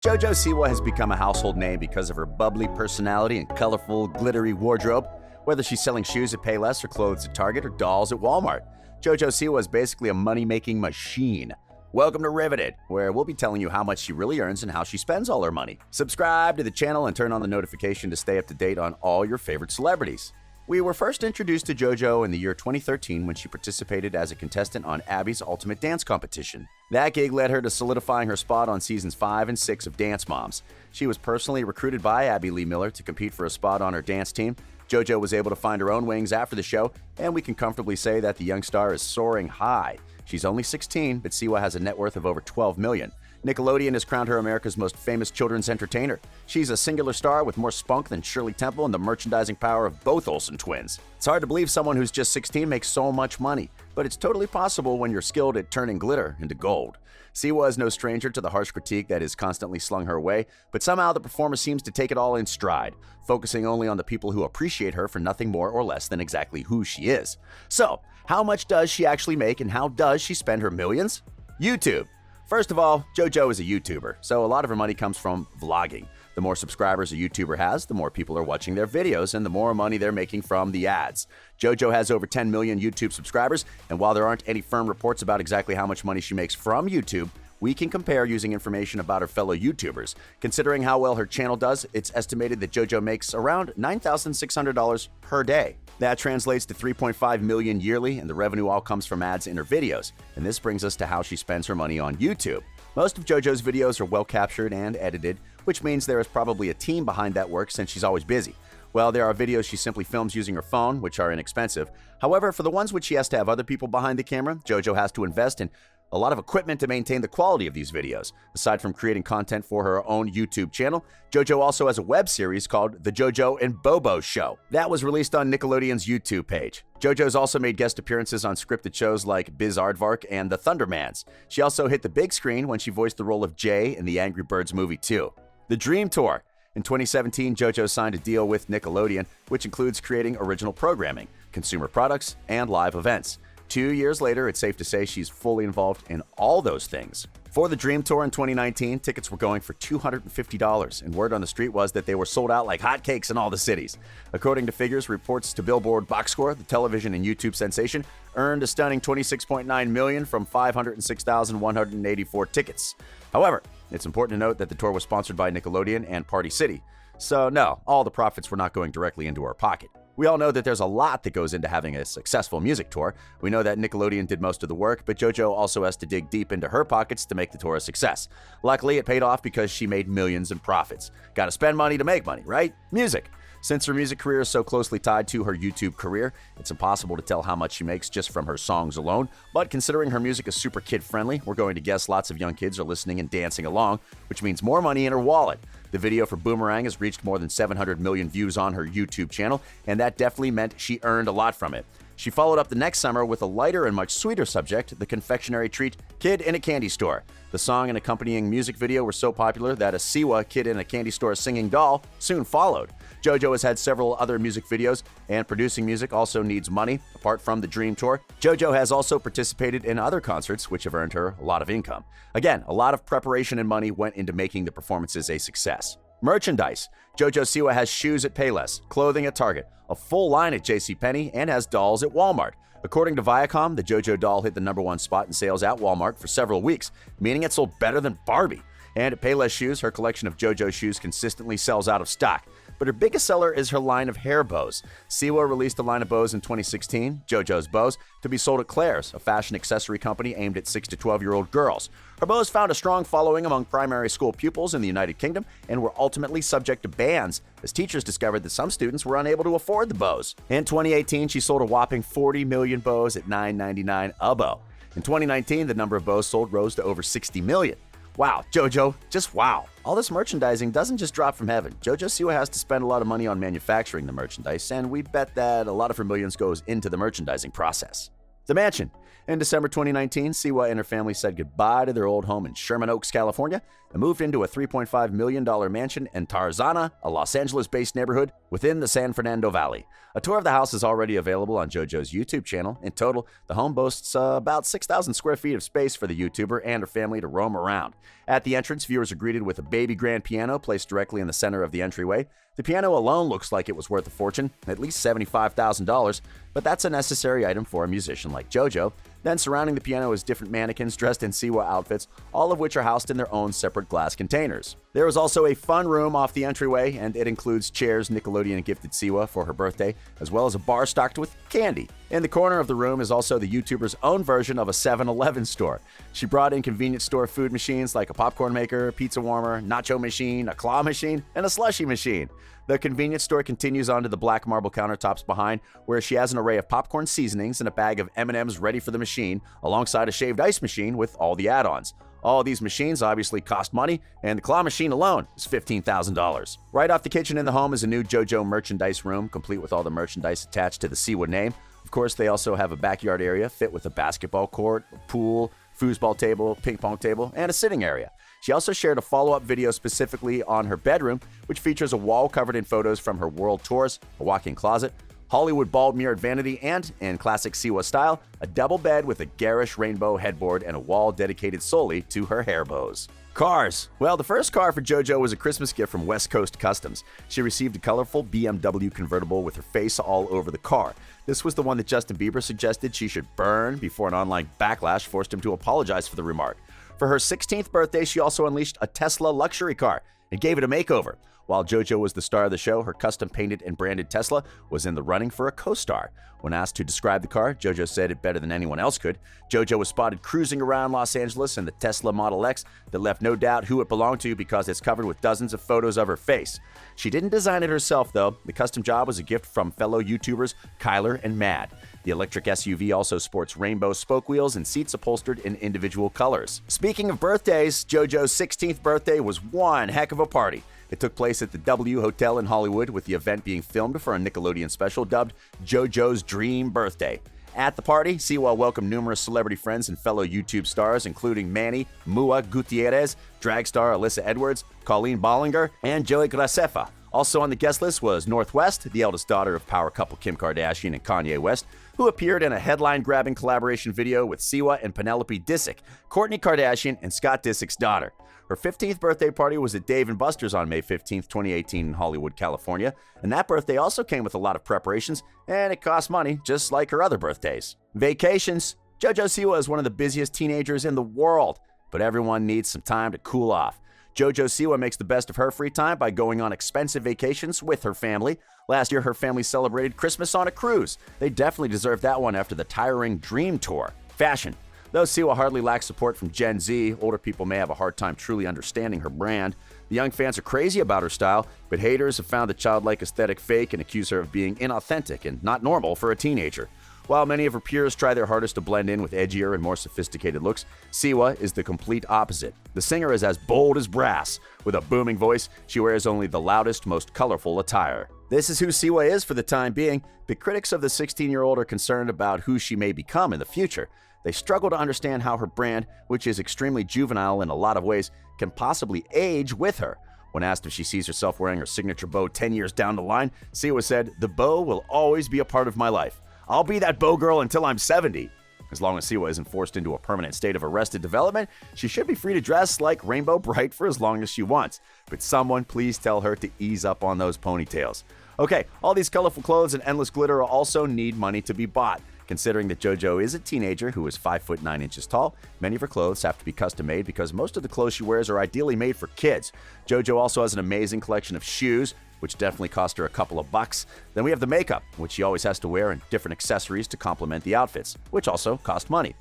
JOJO Siwa has become a household name because of her bubbly personality and colorful, glittery wardrobe. Whether she's selling shoes at Payless or clothes at Target or dolls at Walmart, JOJO Siwa is basically a money-making machine. Welcome to Riveted, where we'll be telling you how much she really earns and how she spends all her money. Subscribe to the channel and turn on the notification to stay up to date on all your favorite celebrities. We were first introduced to JoJo in the year 2013 when she participated as a contestant on Abby's Ultimate Dance Competition. That gig led her to solidifying her spot on seasons 5 and 6 of Dance Moms. She was personally recruited by Abby Lee Miller to compete for a spot on her dance team. JoJo was able to find her own wings after the show, and we can comfortably say that the young star is soaring high. She's only 16, but Siwa has a net worth of over $12 million. Nickelodeon has crowned her America's most famous children's entertainer. She's a singular star with more spunk than Shirley Temple and the merchandising power of both Olsen twins. It's hard to believe someone who's just 16 makes so much money, but it's totally possible when you're skilled at turning glitter into gold. Siwa is no stranger to the harsh critique that is constantly slung her way, but somehow the performer seems to take it all in stride, focusing only on the people who appreciate her for nothing more or less than exactly who she is. So, how much does she actually make and how does she spend her millions? YouTube. First of all, JoJo is a YouTuber, so a lot of her money comes from vlogging. The more subscribers a YouTuber has, the more people are watching their videos and the more money they're making from the ads. JoJo has over 10 million YouTube subscribers, and while there aren't any firm reports about exactly how much money she makes from YouTube, we can compare using information about her fellow YouTubers. Considering how well her channel does, it's estimated that JoJo makes around $9,600 per day. That translates to $3.5 million yearly, and the revenue all comes from ads in her videos. And this brings us to how she spends her money on YouTube. Most of JoJo's videos are well captured and edited, which means there is probably a team behind that work since she's always busy. Well, there are videos she simply films using her phone, which are inexpensive. However, for the ones which she has to have other people behind the camera, JoJo has to invest in a lot of equipment to maintain the quality of these videos. Aside from creating content for her own YouTube channel, JoJo also has a web series called The JoJo and Bobo Show. That was released on Nickelodeon's YouTube page. JoJo's also made guest appearances on scripted shows like Biz Aardvark and The Thundermans. She also hit the big screen when she voiced the role of Jay in the Angry Birds movie 2. The Dream Tour. In 2017, JoJo signed a deal with Nickelodeon, which includes creating original programming, consumer products, and live events. 2 years later, it's safe to say she's fully involved in all those things. For the Dream Tour in 2019, tickets were going for $250, and word on the street was that they were sold out like hotcakes in all the cities. According to figures, reports to Billboard Box Score, the television and YouTube sensation earned a stunning $26.9 million from 506,184 tickets. However, it's important to note that the tour was sponsored by Nickelodeon and Party City. So no, all the profits were not going directly into her pocket. We all know that there's a lot that goes into having a successful music tour. We know that Nickelodeon did most of the work, but JoJo also has to dig deep into her pockets to make the tour a success. Luckily, it paid off because she made millions in profits. Gotta spend money to make money, right? Music. Since her music career is so closely tied to her YouTube career, it's impossible to tell how much she makes just from her songs alone. But considering her music is super kid-friendly, we're going to guess lots of young kids are listening and dancing along, which means more money in her wallet. The video for Boomerang has reached more than 700 million views on her YouTube channel, and that definitely meant she earned a lot from it. She followed up the next summer with a lighter and much sweeter subject, the confectionery treat Kid in a Candy Store. The song and accompanying music video were so popular that a Siwa kid in a candy store singing doll soon followed. JoJo has had several other music videos, and producing music also needs money. Apart from the Dream Tour, JoJo has also participated in other concerts, which have earned her a lot of income. Again, a lot of preparation and money went into making the performances a success. Merchandise. JoJo Siwa has shoes at Payless, clothing at Target, a full line at JCPenney, and has dolls at Walmart. According to Viacom, the JoJo doll hit the #1 spot in sales at Walmart for several weeks, meaning it sold better than Barbie. And at Payless Shoes, her collection of JoJo shoes consistently sells out of stock. But her biggest seller is her line of hair bows. Siwa released a line of bows in 2016, JoJo's Bows, to be sold at Claire's, a fashion accessory company aimed at 6 to 12-year-old girls. Her bows found a strong following among primary school pupils in the United Kingdom and were ultimately subject to bans as teachers discovered that some students were unable to afford the bows. In 2018, she sold a whopping 40 million bows at $9.99 a bow. In 2019, the number of bows sold rose to over 60 million. Wow, JoJo, just wow. All this merchandising doesn't just drop from heaven. JoJo Siwa has to spend a lot of money on manufacturing the merchandise, and we bet that a lot of her millions goes into the merchandising process. The mansion. In December 2019, Siwa and her family said goodbye to their old home in Sherman Oaks, California, and moved into a $3.5 million mansion in Tarzana, a Los Angeles-based neighborhood within the San Fernando Valley. A tour of the house is already available on JoJo's YouTube channel. In total, the home boasts about 6,000 square feet of space for the YouTuber and her family to roam around. At the entrance, viewers are greeted with a baby grand piano placed directly in the center of the entryway. The piano alone looks like it was worth a fortune, at least $75,000, but that's a necessary item for a musician like JoJo. Then surrounding the piano is different mannequins dressed in Siwa outfits, all of which are housed in their own separate glass containers. There is also a fun room off the entryway, and it includes chairs Nickelodeon gifted Siwa for her birthday, as well as a bar stocked with candy. In the corner of the room is also the YouTuber's own version of a 7-Eleven store. She brought in convenience store food machines like a popcorn maker, pizza warmer, nacho machine, a claw machine, and a slushie machine. The convenience store continues onto the black marble countertops behind, where she has an array of popcorn seasonings and a bag of M&Ms ready for the machine, alongside a shaved ice machine with all the add-ons. All these machines obviously cost money, and the claw machine alone is $15,000. Right off the kitchen in the home is a new JoJo merchandise room, complete with all the merchandise attached to the Siwa name. Of course, they also have a backyard area fit with a basketball court, a pool, foosball table, ping pong table, and a sitting area. She also shared a follow-up video specifically on her bedroom, which features a wall covered in photos from her world tours, a walk-in closet, Hollywood bulb mirrored vanity, and, in classic Siwa style, a double bed with a garish rainbow headboard and a wall dedicated solely to her hair bows. Cars. Well, the first car for JoJo was a Christmas gift from West Coast Customs. She received a colorful BMW convertible with her face all over the car. This was the one that Justin Bieber suggested she should burn before an online backlash forced him to apologize for the remark. For her 16th birthday, she also unleashed a Tesla luxury car and gave it a makeover. While JoJo was the star of the show, her custom-painted and branded Tesla was in the running for a co-star. When asked to describe the car, JoJo said it better than anyone else could. JoJo was spotted cruising around Los Angeles in the Tesla Model X that left no doubt who it belonged to because it's covered with dozens of photos of her face. She didn't design it herself, though. The custom job was a gift from fellow YouTubers Kyler and Mad. The electric SUV also sports rainbow spoke wheels and seats upholstered in individual colors. Speaking of birthdays, JoJo's 16th birthday was one heck of a party. It took place at the W Hotel in Hollywood, with the event being filmed for a Nickelodeon special dubbed JoJo's Dream Birthday. At the party, Siwa welcomed numerous celebrity friends and fellow YouTube stars, including Manny Mua Gutierrez, drag star Alyssa Edwards, Colleen Bollinger, and Joey Graceffa. Also on the guest list was Northwest, the eldest daughter of power couple Kim Kardashian and Kanye West, who appeared in a headline-grabbing collaboration video with Siwa and Penelope Disick, Kourtney Kardashian and Scott Disick's daughter. Her 15th birthday party was at Dave & Buster's on May 15, 2018 in Hollywood, California, and that birthday also came with a lot of preparations, and it cost money, just like her other birthdays. Vacations. JoJo Siwa is one of the busiest teenagers in the world, but everyone needs some time to cool off. JoJo Siwa makes the best of her free time by going on expensive vacations with her family. Last year, her family celebrated Christmas on a cruise. They definitely deserved that one after the tiring Dream Tour. Fashion. Though Siwa hardly lacks support from Gen Z, older people may have a hard time truly understanding her brand. The young fans are crazy about her style, but haters have found the childlike aesthetic fake and accuse her of being inauthentic and not normal for a teenager. While many of her peers try their hardest to blend in with edgier and more sophisticated looks, Siwa is the complete opposite. The singer is as bold as brass. With a booming voice, she wears only the loudest, most colorful attire. This is who Siwa is for the time being, but critics of the 16-year-old are concerned about who she may become in the future. They struggle to understand how her brand, which is extremely juvenile in a lot of ways, can possibly age with her. When asked if she sees herself wearing her signature bow 10 years down the line, Siwa said, "The bow will always be a part of my life. I'll be that bow girl until I'm 70. As long as Siwa isn't forced into a permanent state of arrested development, she should be free to dress like Rainbow Bright for as long as she wants. But someone please tell her to ease up on those ponytails." Okay, all these colorful clothes and endless glitter also need money to be bought. Considering that JoJo is a teenager who is 5 foot 9 inches tall, many of her clothes have to be custom made because most of the clothes she wears are ideally made for kids. JoJo also has an amazing collection of shoes, which definitely cost her a couple of bucks. Then we have the makeup, which she always has to wear, and different accessories to complement the outfits, which also cost money.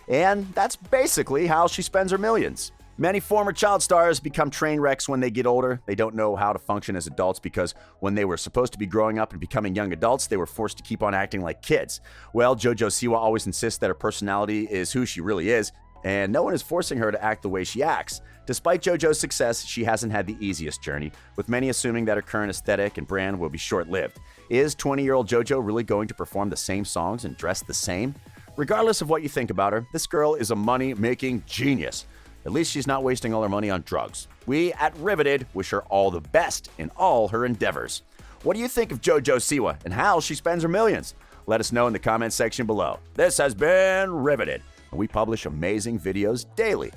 And that's basically how she spends her millions. Many former child stars become train wrecks when they get older. They don't know how to function as adults because when they were supposed to be growing up and becoming young adults, they were forced to keep on acting like kids. Well, JoJo Siwa always insists that her personality is who she really is, and no one is forcing her to act the way she acts. Despite JoJo's success, she hasn't had the easiest journey, with many assuming that her current aesthetic and brand will be short-lived. Is 20-year-old JoJo really going to perform the same songs and dress the same? Regardless of what you think about her, this girl is a money-making genius. At least she's not wasting all her money on drugs. We at Riveted wish her all the best in all her endeavors. What do you think of JoJo Siwa and how she spends her millions? Let us know in the comment section below. This has been Riveted, and we publish amazing videos daily.